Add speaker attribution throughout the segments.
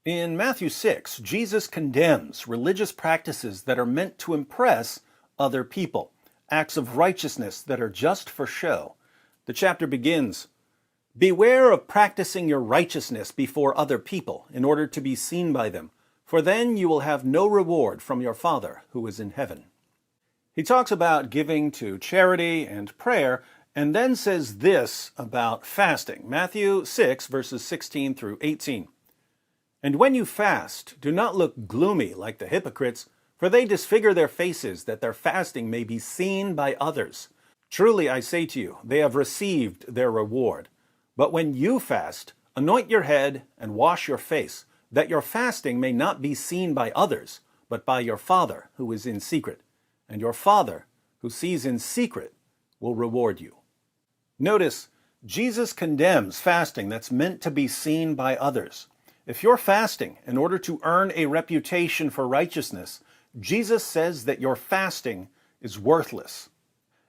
Speaker 1: In Matthew 6, Jesus condemns religious practices that are meant to impress other people, acts of righteousness that are just for show. The chapter begins, "Beware of practicing your righteousness before other people in order to be seen by them, for then you will have no reward from your Father who is in heaven." He talks about giving to charity and prayer, and then says this about fasting. Matthew 6, verses 16 through 18. "And when you fast, do not look gloomy like the hypocrites, for they disfigure their faces, that their fasting may be seen by others. Truly I say to you, they have received their reward. But when you fast, anoint your head and wash your face, that your fasting may not be seen by others, but by your Father who is in secret. And your Father, who sees in secret, will reward you." Notice, Jesus condemns fasting that's meant to be seen by others. If you're fasting in order to earn a reputation for righteousness, Jesus says that your fasting is worthless.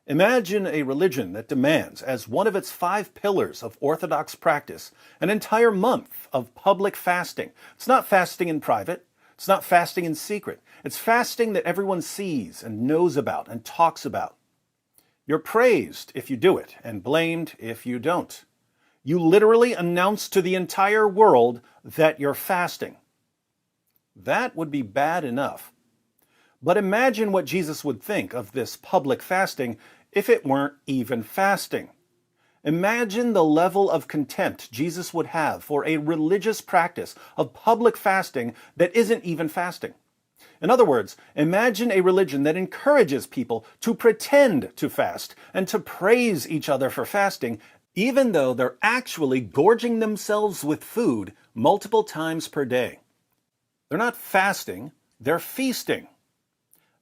Speaker 1: Imagine a religion that demands, as one of its 5 pillars of orthodox practice, an entire month of public fasting. It's not fasting in private. It's not fasting in secret. It's fasting that everyone sees and knows about and talks about. You're praised if you do it and blamed if you don't. You literally announce to the entire world that you're fasting. That would be bad enough. But imagine what Jesus would think of this public fasting if it weren't even fasting. Imagine the level of contempt Jesus would have for a religious practice of public fasting that isn't even fasting. In other words, imagine a religion that encourages people to pretend to fast and to praise each other for fasting, even though they're actually gorging themselves with food multiple times per day. They're not fasting, they're feasting.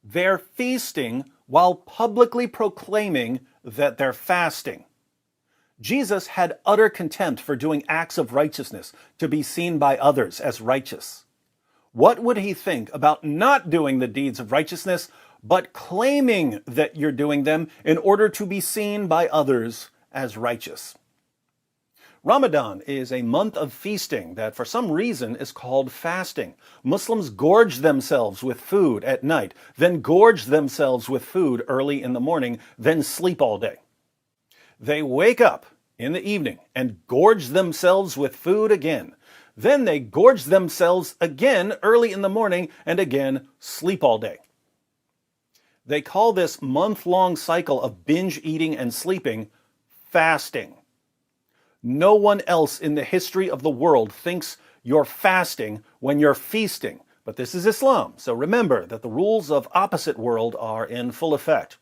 Speaker 1: They're feasting while publicly proclaiming that they're fasting. Jesus had utter contempt for doing acts of righteousness to be seen by others as righteous. What would he think about not doing the deeds of righteousness, but claiming that you're doing them in order to be seen by others as righteous? Ramadan is a month of feasting that for some reason is called fasting. Muslims gorge themselves with food at night, then gorge themselves with food early in the morning, then sleep all day. They wake up in the evening and gorge themselves with food again. Then they gorge themselves again early in the morning and again sleep all day. They call this month-long cycle of binge eating and sleeping fasting. No one else in the history of the world thinks you're fasting when you're feasting. But this is Islam, so remember that the rules of opposite world are in full effect.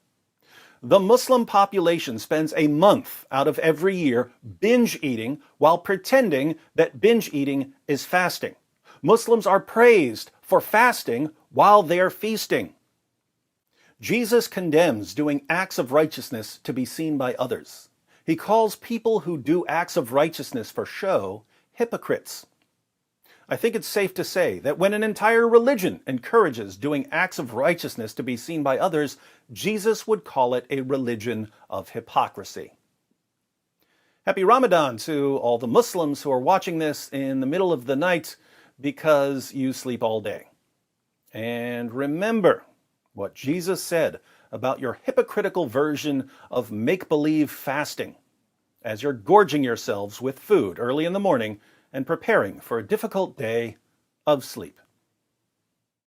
Speaker 1: The Muslim population spends a month out of every year binge eating while pretending that binge eating is fasting. Muslims are praised for fasting while they're feasting. Jesus condemns doing acts of righteousness to be seen by others. He calls people who do acts of righteousness for show hypocrites. I think it's safe to say that when an entire religion encourages doing acts of righteousness to be seen by others, Jesus would call it a religion of hypocrisy. Happy Ramadan to all the Muslims who are watching this in the middle of the night because you sleep all day. And remember what Jesus said about your hypocritical version of make-believe fasting as you're gorging yourselves with food early in the morning and preparing for a difficult day of sleep.